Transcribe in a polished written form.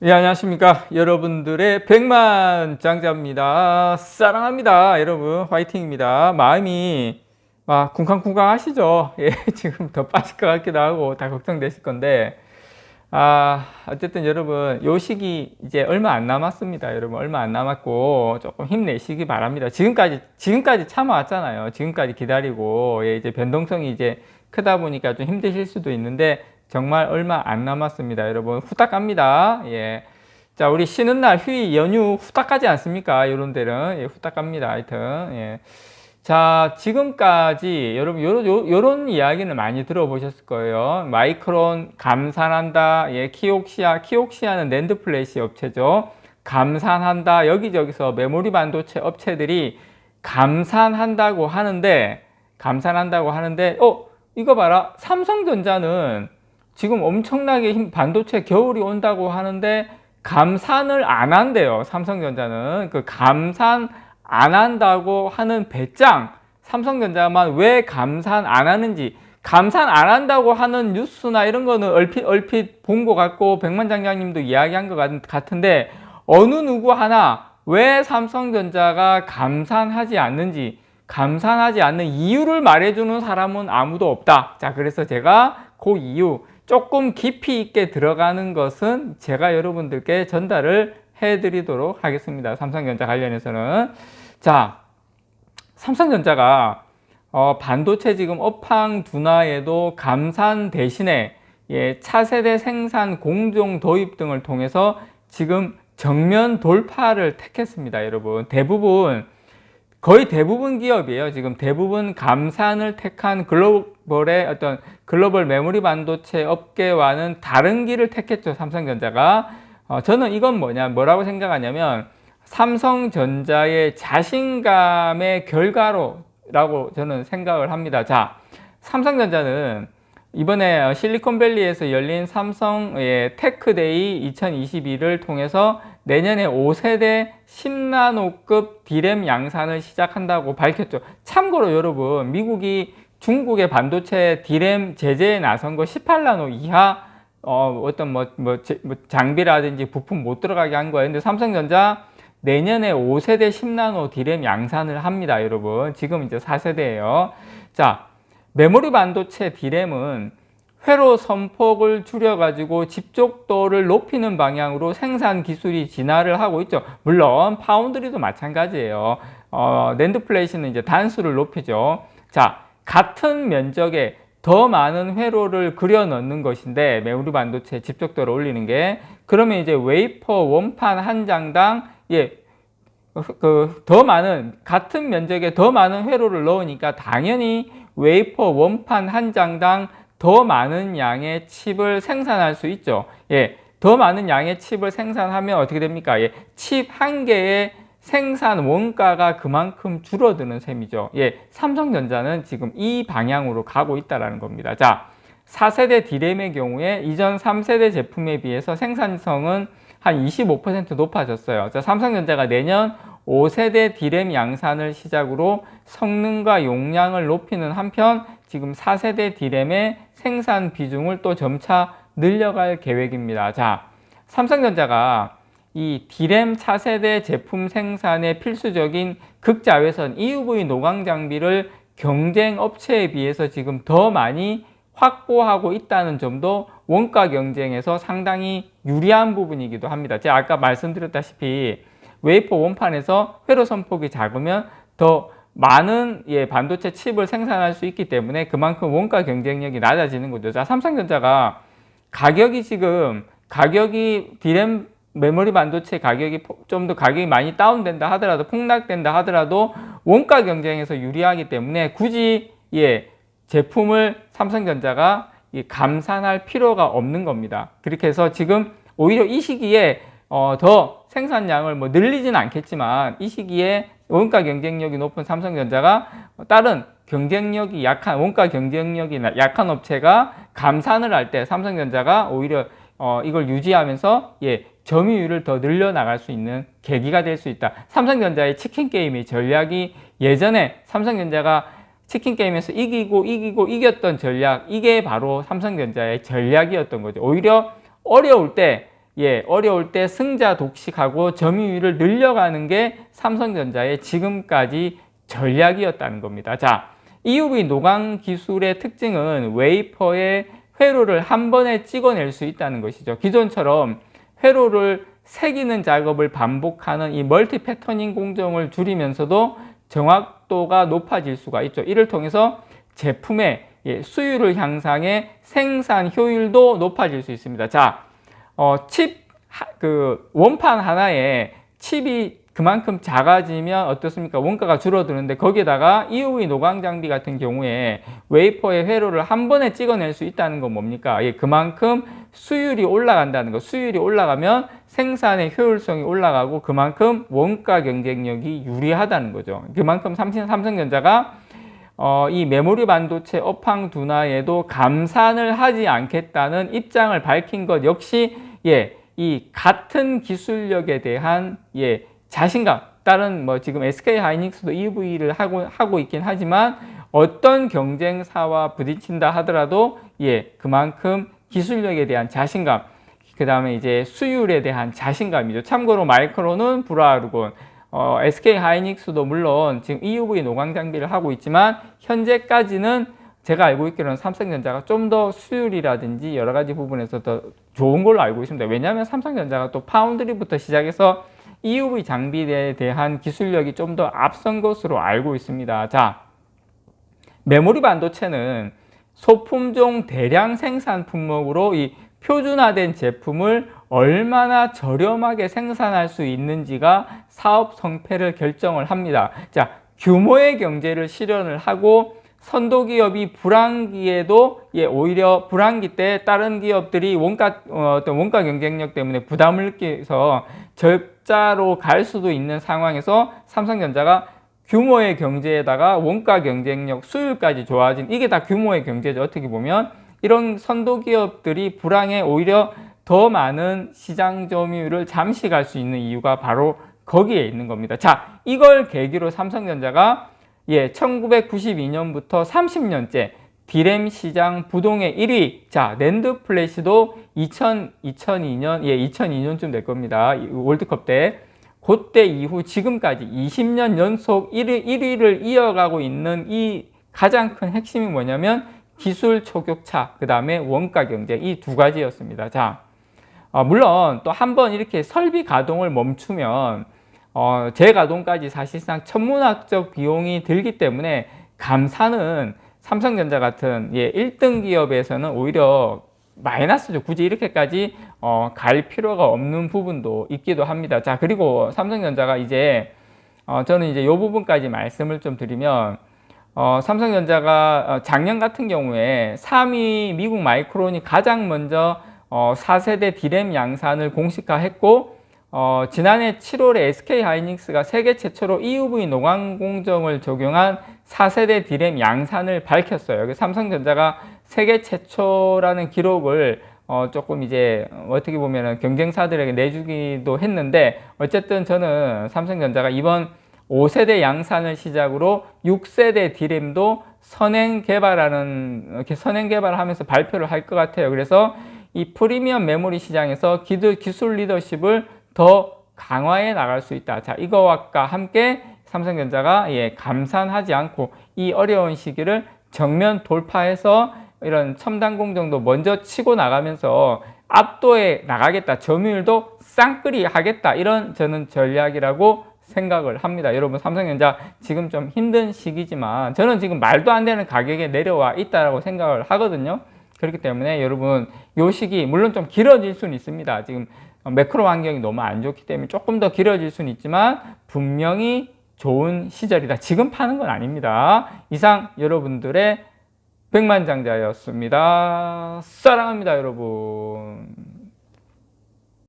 예, 안녕하십니까. 여러분들의 백만장자입니다. 사랑합니다. 여러분, 화이팅입니다. 마음이 막 쿵쾅쿵쾅 하시죠? 예, 지금 더 빠질 것 같기도 하고 다 걱정되실 건데, 어쨌든 여러분, 요 시기 이제 얼마 안 남았습니다. 여러분, 얼마 안 남았고, 조금 힘내시기 바랍니다. 지금까지 참아왔잖아요. 지금까지 기다리고, 예, 이제 변동성이 이제 크다 보니까 좀 힘드실 수도 있는데, 정말 얼마 안 남았습니다. 여러분, 후딱 갑니다. 예. 자, 우리 쉬는 날, 휴일, 연휴 후딱 가지 않습니까? 이런 데는. 예, 후딱 갑니다. 하여튼. 예. 자, 지금까지 여러분, 요런 이야기는 많이 들어보셨을 거예요. 마이크론 감산한다. 예, 키옥시아는 낸드 플래시 업체죠. 감산한다. 여기저기서 메모리 반도체 업체들이 감산한다고 하는데, 이거 봐라. 삼성전자는 지금 엄청나게 반도체 겨울이 온다고 하는데 감산을 안 한대요. 삼성전자는 그 감산 안 한다고 하는 배짱, 삼성전자만 왜 감산 안 하는지, 감산 안 한다고 하는 뉴스나 이런 거는 얼핏 본 것 같고 백만장자님도 이야기한 것 같은데 어느 누구 하나 왜 삼성전자가 감산하지 않는지, 감산하지 않는 이유를 말해주는 사람은 아무도 없다. 자, 그래서 제가 그 이유 조금 깊이 있게 들어가는 것은 제가 여러분들께 전달을 해드리도록 하겠습니다. 삼성전자 관련해서는. 자, 삼성전자가 반도체 지금 업황 둔화에도 감산 대신에 차세대 생산 공정 도입 등을 통해서 지금 정면 돌파를 택했습니다. 여러분, 거의 대부분 기업이에요. 지금 대부분 감산을 택한 글로벌 메모리 반도체 업계와는 다른 길을 택했죠. 삼성전자가. 저는 이건 뭐라고 생각하냐면 삼성전자의 자신감의 결과로라고 저는 생각을 합니다. 자, 삼성전자는 이번에 실리콘밸리에서 열린 삼성의 테크데이 2022를 통해서 내년에 5세대 10나노급 D램 양산을 시작한다고 밝혔죠. 참고로 여러분, 미국이 중국의 반도체 D램 제재에 나선 거 18나노 이하 어떤 장비라든지 부품 못 들어가게 한 거예요. 근데 삼성전자 내년에 5세대 10나노 D램 양산을 합니다. 여러분, 지금 이제 4세대예요. 자, 메모리 반도체 D램은 회로 선폭을 줄여가지고 집적도를 높이는 방향으로 생산 기술이 진화를 하고 있죠. 물론 파운드리도 마찬가지예요. 낸드 플래시는 이제 단수를 높이죠. 자, 같은 면적에 더 많은 회로를 그려 넣는 것인데 메모리 반도체 집적도를 올리는 게, 그러면 이제 웨이퍼 원판 한 장당 같은 면적에 더 많은 회로를 넣으니까 당연히 웨이퍼 원판 한 장당 더 많은 양의 칩을 생산할 수 있죠. 예, 더 많은 양의 칩을 생산하면 어떻게 됩니까? 예, 칩 한 개의 생산 원가가 그만큼 줄어드는 셈이죠. 예, 삼성전자는 지금 이 방향으로 가고 있다는 겁니다. 자, 4세대 D램의 경우에 이전 3세대 제품에 비해서 생산성은 한 25% 높아졌어요. 자, 삼성전자가 내년 5세대 D램 양산을 시작으로 성능과 용량을 높이는 한편 지금 4세대 D램의 생산 비중을 또 점차 늘려갈 계획입니다. 자, 삼성전자가 이 D램 차세대 제품 생산에 필수적인 극자외선 EUV 노광 장비를 경쟁 업체에 비해서 지금 더 많이 확보하고 있다는 점도 원가 경쟁에서 상당히 유리한 부분이기도 합니다. 제가 아까 말씀드렸다시피 웨이퍼 원판에서 회로 선폭이 작으면 더 많은 반도체 칩을 생산할 수 있기 때문에 그만큼 원가 경쟁력이 낮아지는 거죠. 자, 삼성전자가 가격이 D램 메모리 반도체 가격이 좀 더 가격이 많이 다운된다 하더라도, 폭락된다 하더라도 원가 경쟁에서 유리하기 때문에 굳이 제품을 삼성전자가 감산할 필요가 없는 겁니다. 그렇게 해서 지금 오히려 이 시기에 더 생산량을 늘리진 않겠지만 이 시기에 원가 경쟁력이 높은 삼성전자가 다른 원가 경쟁력이 약한 업체가 감산을 할 때 삼성전자가 오히려 이걸 유지하면서 점유율을 더 늘려나갈 수 있는 계기가 될 수 있다. 삼성전자의 치킨 게임의 전략이, 예전에 삼성전자가 치킨 게임에서 이겼던 전략, 이게 바로 삼성전자의 전략이었던 거죠. 오히려 어려울 때 어려울 때 승자 독식하고 점유율을 늘려가는 게 삼성전자의 지금까지 전략이었다는 겁니다. 자, EUV 노광 기술의 특징은 웨이퍼의 회로를 한 번에 찍어낼 수 있다는 것이죠. 기존처럼 회로를 새기는 작업을 반복하는 이 멀티 패터닝 공정을 줄이면서도 정확도가 높아질 수가 있죠. 이를 통해서 제품의 수율을 향상해 생산 효율도 높아질 수 있습니다. 자, 원판 하나에 칩이 그만큼 작아지면 어떻습니까? 원가가 줄어드는데 거기에다가 EUV 노광 장비 같은 경우에 웨이퍼의 회로를 한 번에 찍어낼 수 있다는 건 뭡니까? 그만큼 수율이 올라간다는 거. 수율이 올라가면 생산의 효율성이 올라가고 그만큼 원가 경쟁력이 유리하다는 거죠. 그만큼 삼성전자가 이 메모리 반도체 업황 둔화에도 감산을 하지 않겠다는 입장을 밝힌 것 역시 이 같은 기술력에 대한 자신감. 다른 지금 SK 하이닉스도 EUV를 하고 있긴 하지만 어떤 경쟁사와 부딪힌다 하더라도 그만큼 기술력에 대한 자신감, 그 다음에 이제 수율에 대한 자신감이죠. 참고로 마이크론은 불화르곤, SK 하이닉스도 물론 지금 EUV 노광 장비를 하고 있지만 현재까지는 제가 알고 있기로는 삼성전자가 좀 더 수율이라든지 여러 가지 부분에서 더 좋은 걸로 알고 있습니다. 왜냐하면 삼성전자가 또 파운드리부터 시작해서 EUV 장비에 대한 기술력이 좀 더 앞선 것으로 알고 있습니다. 자, 메모리 반도체는 소품종 대량 생산 품목으로 이 표준화된 제품을 얼마나 저렴하게 생산할 수 있는지가 사업 성패를 결정을 합니다. 자, 규모의 경제를 실현을 하고 선도기업이 불황기에도 오히려 불황기 때 다른 기업들이 어떤 원가 경쟁력 때문에 부담을 느껴서 적자로 갈 수도 있는 상황에서 삼성전자가 규모의 경제에다가 원가 경쟁력, 수율까지 좋아진 이게 다 규모의 경제죠. 어떻게 보면 이런 선도기업들이 불황에 오히려 더 많은 시장 점유율을 잠식할 수 있는 이유가 바로 거기에 있는 겁니다. 자, 이걸 계기로 삼성전자가 1992년부터 30년째 디램 시장 부동의 1위. 자, 낸드 플래시도 2002년쯤 될 겁니다. 월드컵 때. 그때 이후 지금까지 20년 연속 1위를 이어가고 있는 이 가장 큰 핵심이 뭐냐면 기술 초격차, 그 다음에 원가 경쟁, 이 두 가지였습니다. 자, 물론 또 한 번 이렇게 설비 가동을 멈추면 재가동까지 사실상 천문학적 비용이 들기 때문에 감사는 삼성전자 같은 1등 기업에서는 오히려 마이너스죠. 굳이 이렇게까지 갈 필요가 없는 부분도 있기도 합니다. 자, 그리고 삼성전자가 이제 저는 이제 이 부분까지 말씀을 좀 드리면 삼성전자가 작년 같은 경우에 3위 미국 마이크론이 가장 먼저 4세대 디램 양산을 공식화했고 지난해 7월에 SK 하이닉스가 세계 최초로 EUV 노광 공정을 적용한 4세대 디램 양산을 밝혔어요. 그래서 삼성전자가 세계 최초라는 기록을 조금 이제 어떻게 보면 경쟁사들에게 내주기도 했는데 어쨌든 저는 삼성전자가 이번 5세대 양산을 시작으로 6세대 디램도 선행 개발을 하면서 발표를 할 것 같아요. 그래서 이 프리미엄 메모리 시장에서 기술 리더십을 더 강화해 나갈 수 있다. 자, 이거와 함께 삼성전자가 감산하지 않고 이 어려운 시기를 정면 돌파해서 이런 첨단 공정도 먼저 치고 나가면서 압도해 나가겠다. 점유율도 쌍끌이 하겠다. 이런 저는 전략이라고 생각을 합니다. 여러분, 삼성전자 지금 좀 힘든 시기지만 저는 지금 말도 안 되는 가격에 내려와 있다고 생각을 하거든요. 그렇기 때문에 여러분, 요 시기 물론 좀 길어질 수는 있습니다. 지금 매크로 환경이 너무 안 좋기 때문에 조금 더 길어질 수는 있지만 분명히 좋은 시절이다. 지금 파는 건 아닙니다. 이상 여러분들의 백만장자였습니다. 사랑합니다, 여러분.